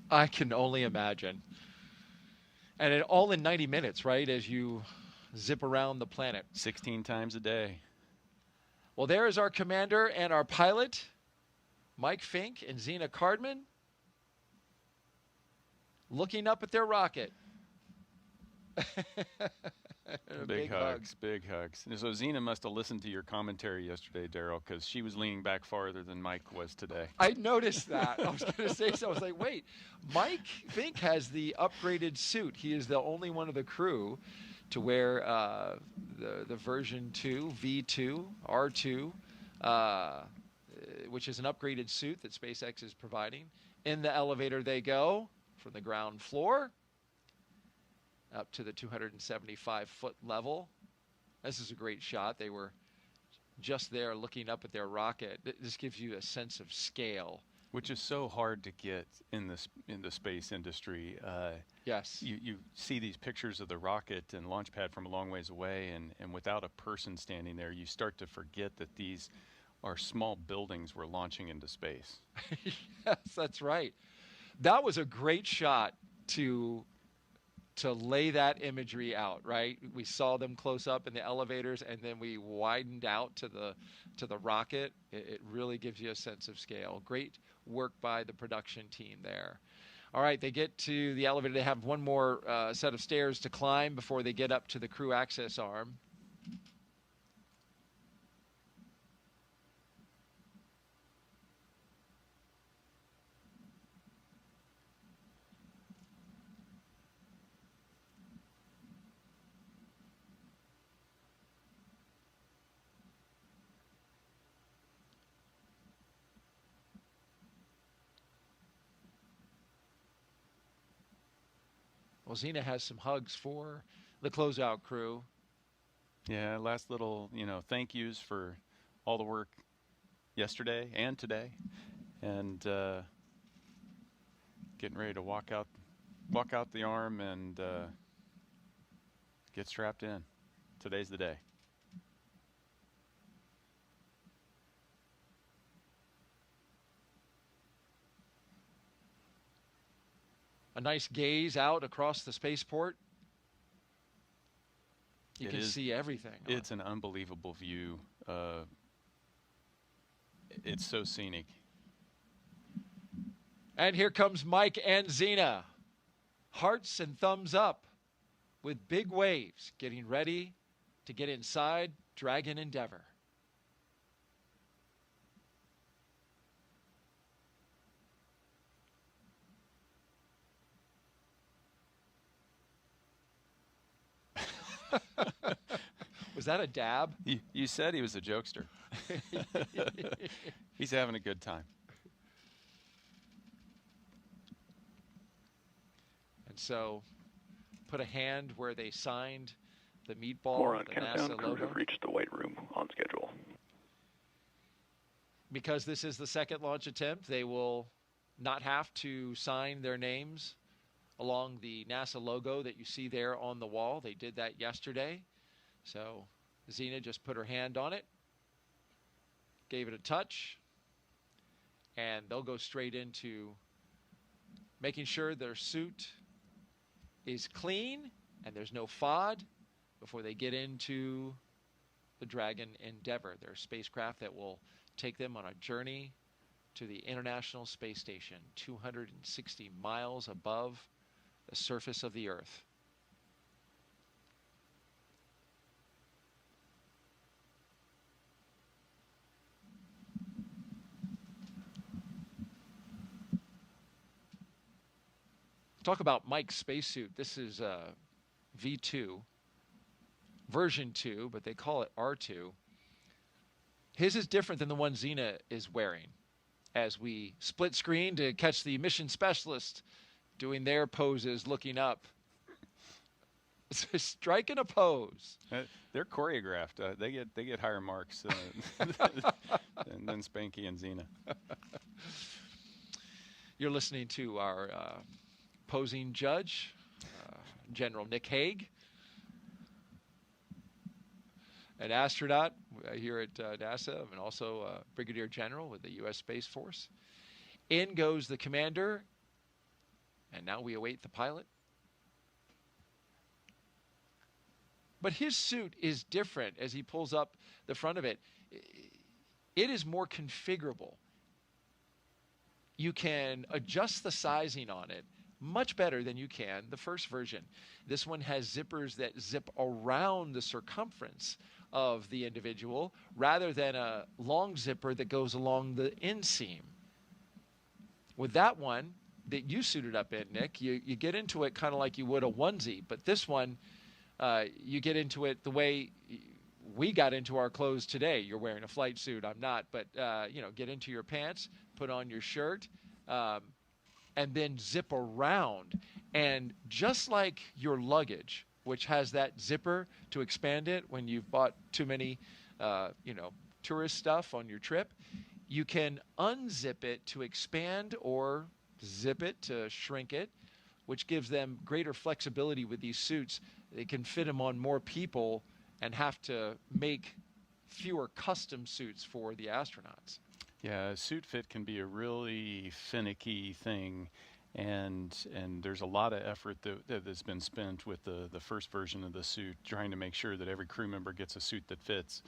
I can only imagine. And all in 90 minutes, right? As you zip around the planet. 16 times a day. Well, there is our commander and our pilot, Mike Fincke and Zena Cardman, looking up at their rocket. A Big big hug. hugs, big hugs. And so Zena must have listened to your commentary yesterday, Daryl, because she was leaning back farther than Mike was today. I noticed that. I was going to say so. I was like, wait, Mike Fink has the upgraded suit. He is the only one of the crew to wear the version 2, V2, R2, uh, which is an upgraded suit that SpaceX is providing. In the elevator they go from the ground floor up to the 275-foot level. This is a great shot. They were just there looking up at their rocket. This gives you a sense of scale. Which is so hard to get in the space industry. Yes. You see these pictures of the rocket and launch pad from a long ways away, and without a person standing there, you start to forget that these are small buildings we're launching into space. Yes, that's right. That was a great shot to lay that imagery out, right? We saw them close up in the elevators, and then we widened out to the rocket. It really gives you a sense of scale. Great work by the production team there. All right, they get to the elevator. They have one more set of stairs to climb before they get up to the crew access arm. Well, Zena has some hugs for the closeout crew. Yeah, last little, thank yous for all the work yesterday and today, and getting ready to walk out the arm and get strapped in. Today's the day. A nice gaze out across the spaceport. You can see everything. It's an unbelievable view. It's so scenic. And here comes Mike and Zena. Hearts and thumbs up with big waves, getting ready to get inside Dragon Endeavour. Was that a dab? You said he was a jokester. He's having a good time. And so, put a hand where they signed the meatball, More on the countdown. NASA Crews logo. have reached the White Room on schedule. Because this is the second launch attempt, they will not have to sign their names along the NASA logo that you see there on the wall. They did that yesterday. So Zena just put her hand on it, gave it a touch, and they'll go straight into making sure their suit is clean and there's no FOD before they get into the Dragon Endeavour, their spacecraft that will take them on a journey to the International Space Station, 260 miles above the surface of the Earth. Talk about Mike's spacesuit. This is V2, version 2, but they call it R2. His is different than the one Zena is wearing. As we split screen to catch the mission specialist doing their poses, looking up. Striking a pose. They're choreographed. They get higher marks than Spanky and Zena. You're listening to our posing judge, General Nick Hague, an astronaut here at NASA, and also Brigadier General with the U.S. Space Force. In goes the commander And now we await the pilot. But his suit is different as he pulls up the front of it. It is more configurable. You can adjust the sizing on it much better than you can the first version. This one has zippers that zip around the circumference of the individual rather than a long zipper that goes along the inseam. With that one that you suited up in, Nick, you get into it kind of like you would a onesie, but this one, you get into it the way we got into our clothes today. You're wearing a flight suit. I'm not. But, get into your pants, put on your shirt, and then zip around. And just like your luggage, which has that zipper to expand it when you've bought too many, tourist stuff on your trip, you can unzip it to expand or zip it to shrink it, which gives them greater flexibility with these suits. They can fit them on more people and have to make fewer custom suits for the astronauts. Yeah, suit fit can be a really finicky thing, and there's a lot of effort that has been spent with the first version of the suit, trying to make sure that every crew member gets a suit that fits.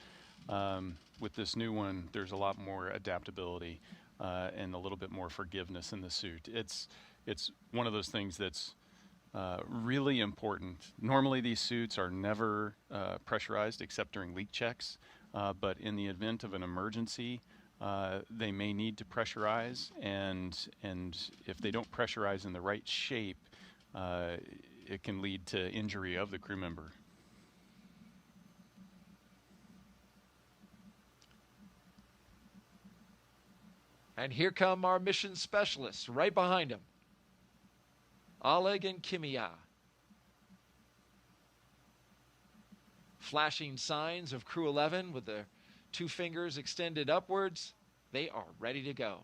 With this new one, there's a lot more adaptability and a little bit more forgiveness in the suit. It's one of those things that's really important. Normally these suits are never pressurized except during leak checks, but in the event of an emergency, they may need to pressurize, and if they don't pressurize in the right shape, it can lead to injury of the crew member. And here come our mission specialists right behind him. Oleg and Kimiya. Flashing signs of Crew-11 with their 2 fingers extended upwards. They are ready to go.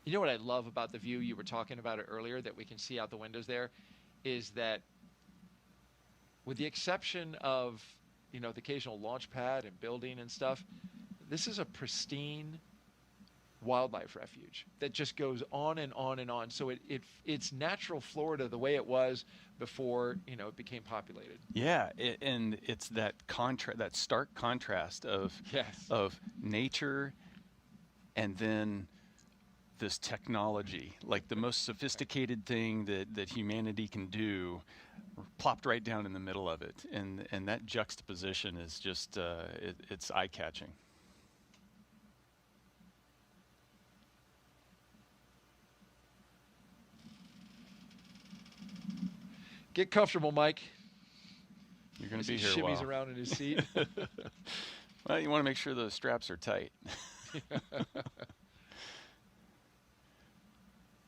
You know what I love about the view, you were talking about it earlier, that we can see out the windows there, is that with the exception of the occasional launch pad and building and stuff, this is a pristine wildlife refuge that just goes on and on and on. So it's natural Florida the way it was before it became populated. Yeah, and it's that that stark contrast of nature and then this technology, like the most sophisticated thing that humanity can do, plopped right down in the middle of it, and that juxtaposition is just it's eye-catching. Get comfortable, Mike. You're going to be here a while. He shimmies while. around in his seat. Well, you want to make sure those straps are tight.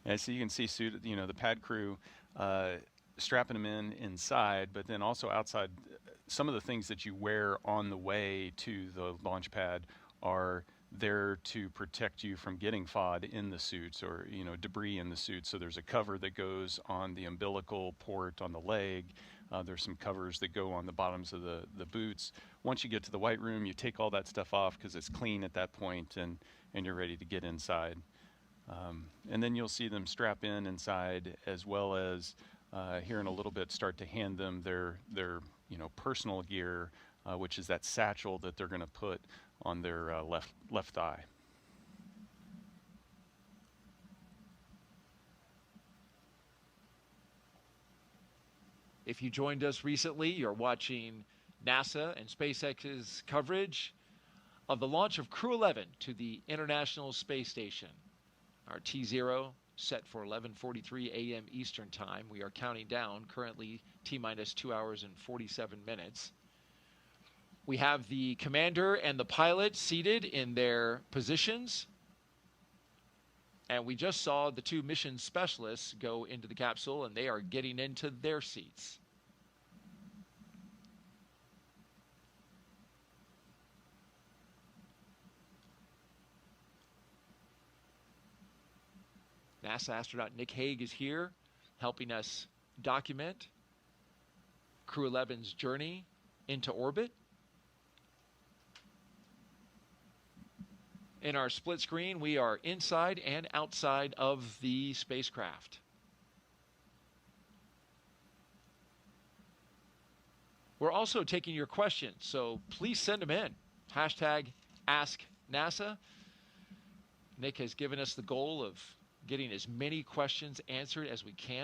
Yeah, so you can see the pad crew strapping them inside, but then also outside. Some of the things that you wear on the way to the launch pad are there to protect you from getting FOD in the suits or debris in the suit. So there's a cover that goes on the umbilical port on the leg. There's some covers that go on the bottoms of the boots. Once you get to the white room, you take all that stuff off because it's clean at that point, and you're ready to get inside. And then you'll see them strap inside, as well as here in a little bit start to hand them their personal gear, which is that satchel that they're going to put on their left thigh. If you joined us recently, you're watching NASA and SpaceX's coverage of the launch of Crew-11 to the International Space Station. Our T0 set for 11:43 a.m. Eastern Time. We are counting down, currently T-minus 2 hours and 47 minutes. We have the commander and the pilot seated in their positions. And we just saw the 2 mission specialists go into the capsule, and they are getting into their seats. NASA astronaut Nick Hague is here helping us document Crew-11's journey into orbit. In our split screen, we are inside and outside of the spacecraft. We're also taking your questions, so please send them in. Hashtag AskNASA. Nick has given us the goal of getting as many questions answered as we can.